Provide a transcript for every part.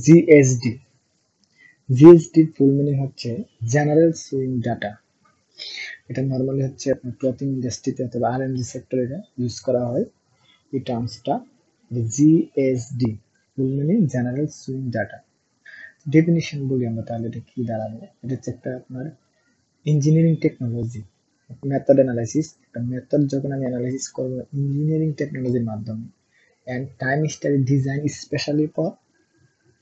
GSD. জিএসডির full meaning হচ্ছে general sewing data. এটা normally হচ্ছে আপনার ক্লথিং ইন্ডাস্ট্রিতে অথবা আর&ডি সেক্টরে ইউজ করা হয় এই টার্মসটা। GSD full meaning general sewing data. Definition বলি আমরা, তাহলে এটা কি দাঁড়াবে? এটা হচ্ছে একটা আপনার ইঞ্জিনিয়ারিং টেকনোলজি, মেথড অ্যানালাইসিস। একটা মেথড যখন আমি অ্যানালাইসিস করবো ইঞ্জিনিয়ারিং টেকনোলজির মাধ্যমে, and time study design specially for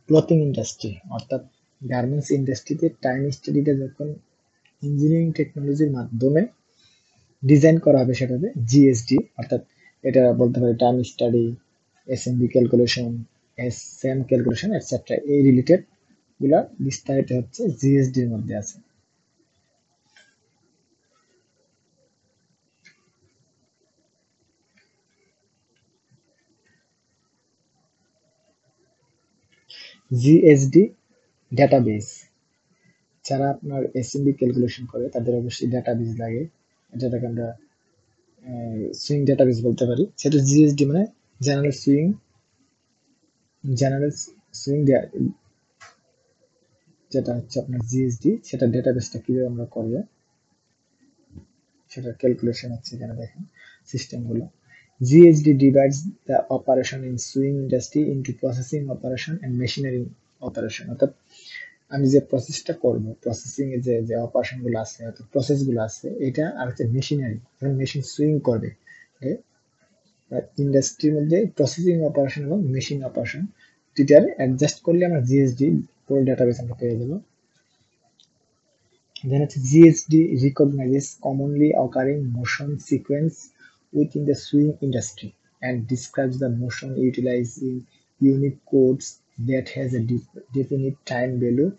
clothing industry, অর্থাৎ গার্মেন্টস ইন্ডাস্ট্রিতে টাইম স্টাডিটা যখন ইঞ্জিনিয়ারিং টেকনোলজির মাধ্যমে ডিজাইন করা হবে সেটা হবে জিএসডি। অর্থাৎ এটা বলতে পারি time study, SMB calculation, SM calculation etcetera, এই রিলেটেড গুলা বিস্তারিত হচ্ছে জিএসডির মধ্যে আছে। জিএসডি ডেটাবেস, যারা আপনার এসএমবি ক্যালকুলেশন করে তাদের অবশ্যই ডেটাবেস লাগে, যেটাকে আমরা সুইং ডেটাবেস বলতে পারি। সেটা জিএসডি মানে জেনারেল সুইং, জেনারেল সুইং যেটা হচ্ছে আপনার জিএসডি, সেটা ডেটাবেসটা কিভাবে আমরা করবো সেটা ক্যালকুলেশন হচ্ছে এখানে দেখেন সিস্টেমগুলো। GSD divides the operation in sewing industry into processing operation and machinery operation. অর্থাৎ আমি যে প্রসেসটা করব, প্রসেসিং এ যে যে অপারেশন গুলো আছে অর্থাৎ প্রসেস গুলো আছে, এটা আর হচ্ছে মেশিনারি, যখন মেশিন সুইং করবে ইন্ডাস্ট্রির মধ্যে প্রসেসিং অপারেশন এবং মেশিন অপারেশন দুইটার অ্যাডজাস্ট করলে আমরা জিএসডি পুরো ডাটাবেস আমরা পেয়ে যাবো। Then GSD recognizes commonly occurring motion sequence within the swing industry and describes the motion utilizing unique codes that has a definite time value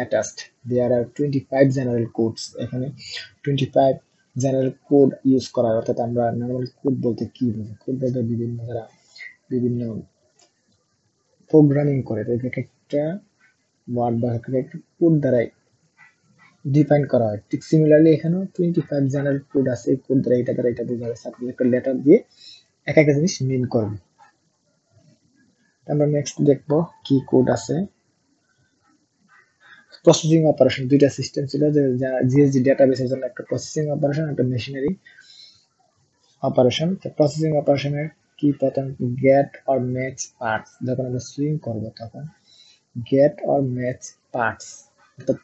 attached. There are 25 general codes. এখানে 25 general code use করা হয়। অর্থাৎ আমরা normal code বলতে কি বুঝি? Code বলতে বিভিন্ন প্রোগ্রামিং করে একটা ওয়ার্ড বা একটা কোড দ্বারাই ডিফাইন করা হয়। ঠিক সিমিলারলি এখানেও 25 জেনারেল কোড আছে, এই কোড দ্বারা এটা দ্বারা এটা বোঝা যাবে। সাপোজ একটা লেটার দিয়ে এক একটা জিনিস মিন করবে। আমরা নেক্সট দেখবো কি কোড আছে। প্রসেসিং অপারেশন, দুইটা সিস্টেম ছিল, যে জিএসডি ডেটাবেসের জন্য একটা প্রসেসিং অপারেশন, একটা মেশিনারি অপারেশন। প্রসেসিং অপারেশনের কি প্রথম গেট অর ম্যাচ পার্টস, যখন আমরা সুইং করব তখন গেট অর ম্যাচ পার্টস, অর্থাৎ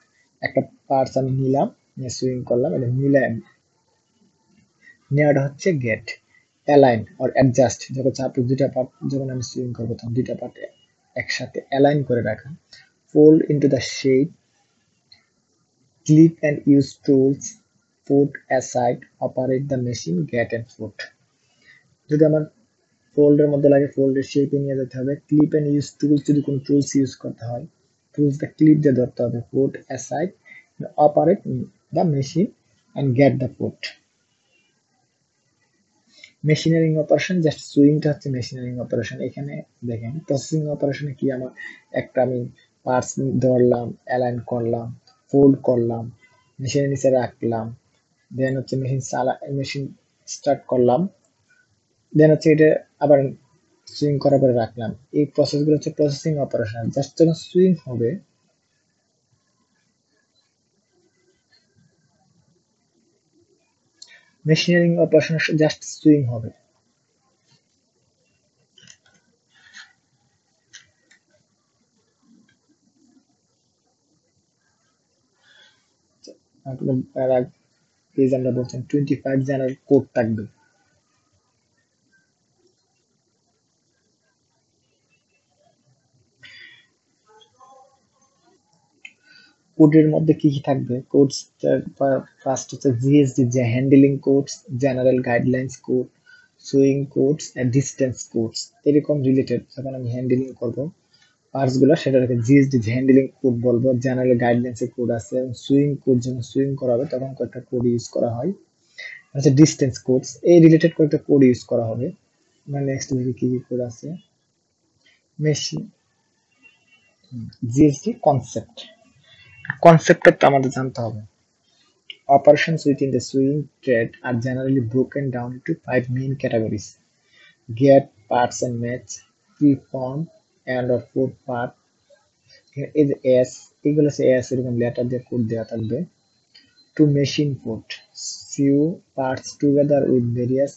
একটা পার্টস আমি নিলাম, নিয়ে সুইং করলাম, এটা মিলাই নেওয়াটা হচ্ছে গেট। অ্যালাইন অর অ্যাডজাস্ট, যখন চাপ দুইটা পার্ট যখন আমি সুইং করবো তখন দুইটা পার্ট একসাথে অ্যালাইন করে রাখা। fold into the shape, clip and use tools, put aside, operate the machine, get and put। যদি আমার ফোল্ডের মধ্যে লাগে ফোল্ডের শেপে নিয়ে যেতে হবে। ক্লিপ এন্ড ইউজ টুলস, যদি কোনো টুলস ইউজ করতে হয় টুলসটা ক্লিপ দিয়ে ধরতে হবে। put aside, operate the machine and get the put। Machinery operation, just সুইংটা হচ্ছে মেশিনারিং অপারেশন। এখানে দেখেন প্রসেসিং অপারেশনে কি আমার একটা আমি পার্টস ধরলাম, অ্যালাইন করলাম, ফোল্ড করলাম, মেশিনের নিচে রাখলাম, দেন হচ্ছে মেশিন স্টার্ট করলাম, দেন হচ্ছে এটা আবার সুইং করার পরে রাখলাম। এই প্রসেসগুলো হচ্ছে প্রসেসিং অপারেশন। জাস্ট যখন সুইং হবে মেশিনারিং অপারেশন জাস্ট সুইং হবে। পেজ আমরা বলছেন 25 জেনারেল কোড থাকবে। কোডের মধ্যে কি কি থাকবে? কোডস ফার্স্ট হচ্ছে জিএসডি, যে handling codes, general guidelines code, sewing codes and distance codes, এরকম রিলেটেড যখন আমি হ্যান্ডলিং করব পার্টস গুলো সেটাকে জিএসডি হ্যান্ডলিং কোড বলবো। জেনারেল গাইডলাইন্স এর কোড আছে, সুইং কোড যখন সুইং করা হবে তখন কয়েকটা কোড ইউজ করা হয়। আচ্ছা, ডিস্টেন্স কোডস, এই রিলেটেড কয়েকটা কোড ইউজ করা হবে। মানে নেক্সট দেখি কি কি কোড আছে। মেশিন জিএসডি কনসেপ্ট, কনসেপ্টটা তো আমাদের জানতে হবে। Operations within the swing trade are generally broken down into 5 main categories: get, parts and match, preform and or put part, এই যে এস, এগুলো হচ্ছে এস, এরকম লেটার দিয়ে কোড দেওয়া থাকবে। To machine code, few parts together with various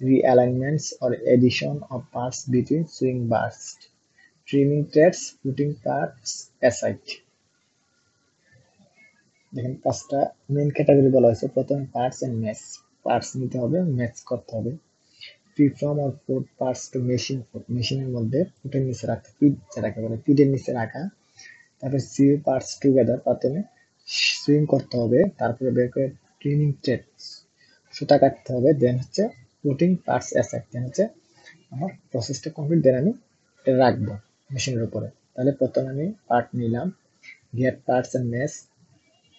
realignments or addition of parts between swing bars, trimming threads, putting parts aside। দেখেন পাঁচটা মেন ক্যাটাগরি বলা হয়েছে। প্রথমে পার্টস এন্ড ম্যাচ, পার্টস নিতে হবে, ম্যাচ করতে হবে। Free from or food parts to machine food, মেশিনের মধ্যে ফুটের নিচে রাখতে, পিঠ যেটাকে বলে পিঠের নিচে রাখা। তারপরে সিউ পার্টস টুগেদার, প্রথমে সুইং করতে হবে, তারপরে বের করে ট্রিমিং থ্রেড, সুতা কাটতে হবে, দেন হচ্ছে পুটিং পার্টস অ্যাসাইড, দেন হচ্ছে আমার প্রসেসটা কমপ্লিট, দেন আমি এটা রাখবো মেশিনের উপরে। তাহলে প্রথমে আমি পার্ট নিলাম, গেট পার্টস এন্ড মেশ,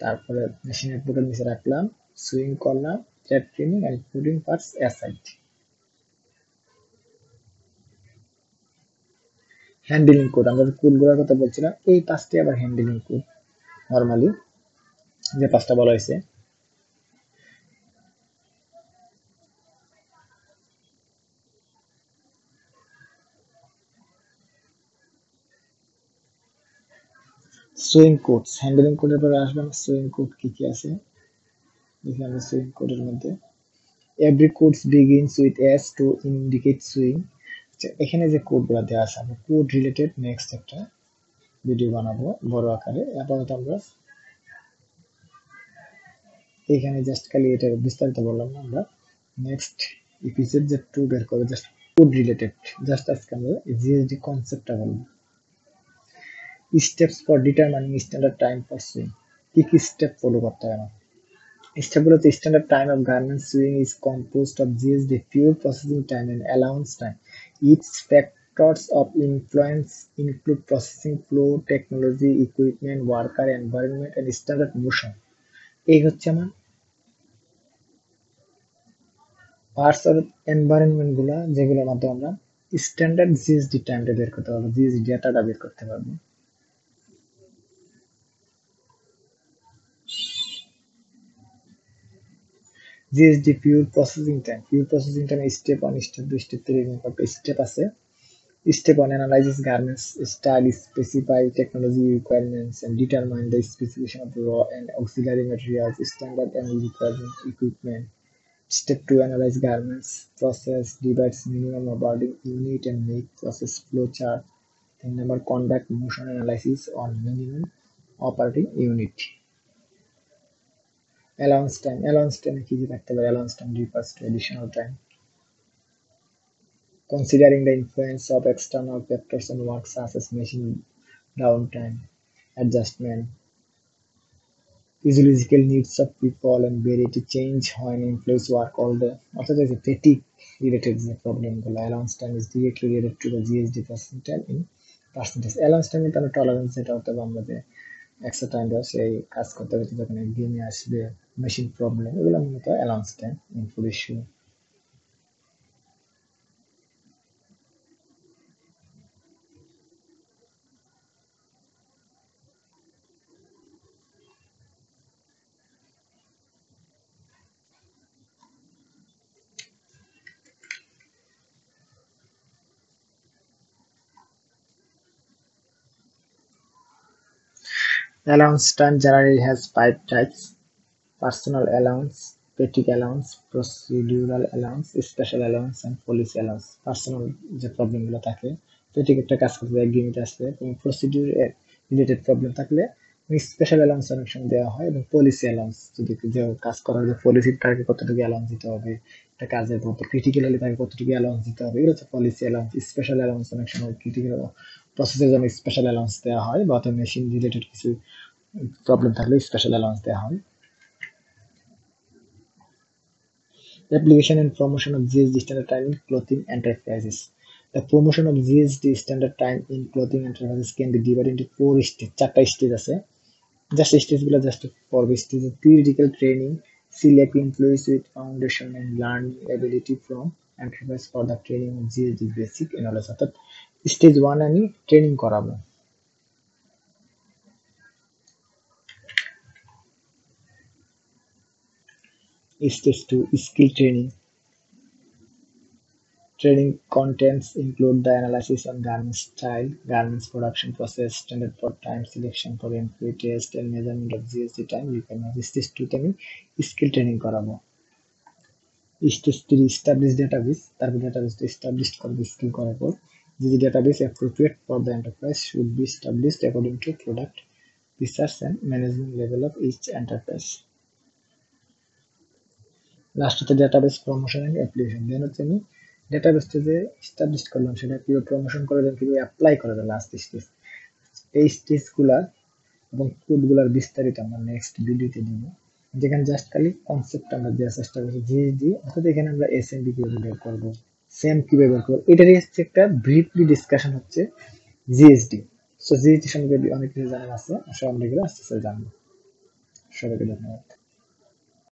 তারপরে মেশিনের পুটের নিচে রাখলাম, সুইং করলাম, thread trimming and putting parts aside. Handling code, আমরা কোডগুলোর কথা বলছিলাম, এই পাঁচটি আবার হ্যান্ডলিং কোড নর্মালি যে পাঁচটা বলা হয়েছে। সুইং কোডস, হ্যান্ডলিং কোডের পরে আসবে আমার সুইং কোড কি কি আছে দেখি আমরা সুইং কোডের মধ্যে। Every codes begins with S to indicate swing. এখানে যে কোডগুলো দেওয়া আছে, আমরা কোড রিলেটেড নেক্সট একটা ভিডিও বানাবো বড় আকারে। আপাতত আমরা এখানে জাস্ট খালি এটা বিস্তারিত বললাম না, আমরা নেক্সট এপিসোড যে টু বের করবো জাস্ট কোড রিলেটেড। জাস্ট আজকে আমরা জিএসডি কনসেপ্টটা বলবো। Steps for determining standard time for swing, কি কি স্টেপ ফলো করতে হয় আমার। Established standard time of garment sewing is composed of GSD, fuel processing time and allowance time. Its factors of influence include processing flow, technology, equipment, worker environment and standard motion. এই হচ্ছে আমার parts or environment গুলা, যেগুলোর মাধ্যমে আমরা standard GSD টাইমটা বের করতে পারবো, জিএসডি ডেটাটা বের করতে পারবো। GSD pure processing time, pure processing time step 1, step 2, step 3 এরকম একটা স্টেপ আছে। Step 1, analyzes garments style, specify technology requirements and determine the specification of raw and auxiliary materials, standard and requirement equipment. Step 2, analyze garments process, divides minimum abording unit and make process flow chart. Then number, conduct motion analysis on minimum operating unit. Allowance time কি কি থাকতে পারে? Allowance time refers to additional time considering the influence of external factors on work such as machine downtime, adjustment, physiological needs of people and ability change when employees work all day. অর্থাৎ এই যে fatigue related যে problem গুলো, allowance time is directly related to the GSD percentile in percentage. allowance time এ তাহলে tolerance যেটা হতে হবে, আমরা যে এক্সট্রা টাইম দেওয়া সেই কাজ করতে হবে, যখন গেমে আসবে মেশিন প্রবলেম, এগুলো মূলত allowance time input issue. Allowance time generally has 5 types: personal allowance, fatigue allowance, procedural allowance, special allowance and policy allowance. Personal যে প্রবলেমগুলো থাকে, ফেটিগ একটা কাজ করতে একঘেয়েমিতে আসলে, এবং প্রসিডিউর রিলেটেড প্রবলেম থাকলে স্পেশাল অ্যালাউন্স অনেক সময় দেওয়া হয়, এবং পলিসি অ্যালাউন্স যদি যে কাজ করার যে পলিসি তাকে কতটুকু অ্যালাউন্স দিতে হবে, একটা কাজের মধ্যে ক্রিটিক্যাল হলে তাকে কতটুকু অ্যালাউন্স দিতে হবে, এগুলো হচ্ছে পলিসি অ্যালাউন্স। স্পেশাল অ্যালাউন্স অনেক সময় ক্রিটিক্যাল প্রসেসের জন্য স্পেশাল অ্যালাউন্স দেওয়া হয়, বা অথবা মেশিন রিলেটেড কিছু প্রবলেম থাকলে স্পেশাল অ্যালাউন্স দেওয়া হয়। Application and promotion of GSD standard time in clothing enterprises. The promotion of GSD standard time in clothing enterprises can be divided into 4 stages. 4টা stage আছে। জাস্ট স্টেজগুলো জাস্ট পড়বে। Stage theoretical training, select employees with foundation and learning ability from enterprise for the training of GSD basic knowledge। অর্থাৎ stage 1 আমি training করাবো। Stage 2, skill training, Training contents include the analysis on garment style, garments production process, standard for time selection for entry test and measurement of GSD time. You can use this to আমি skill training করাবো। Stage 3 establish database, তারপর database টা established করবে skill করার পর। The database appropriate for the enterprise should be established according to product, research and management level of each enterprise. Last হচ্ছে database promotion and application। দেন হচ্ছে আমি database যে established করলাম সেটা কিভাবে প্রমোশন করে দেন, কিভাবে অ্যাপ্লাই করে দেন লাস্ট স্টেজ। এই স্টেজগুলা এবং কোডগুলার বিস্তারিত আমরা নেক্সট ভিডিওতে দিব, যেখানে জাস্ট খালি কনসেপ্ট আমরা দেওয়ার চেষ্টা করছি জিএসডি, অর্থাৎ এখানে আমরা এসএমডি কিভাবে বের করবো, সেম কিভাবে বের করবো, এটারই হচ্ছে একটা ব্রিফলি ডিসকাশন হচ্ছে জিএসডি। সো জিএসডি সম্পর্কে অনেক কিছু জানার আছে, আসলে আমরা এগুলো আস্তে আস্তে জানবো। সবাইকে ধন্যবাদ।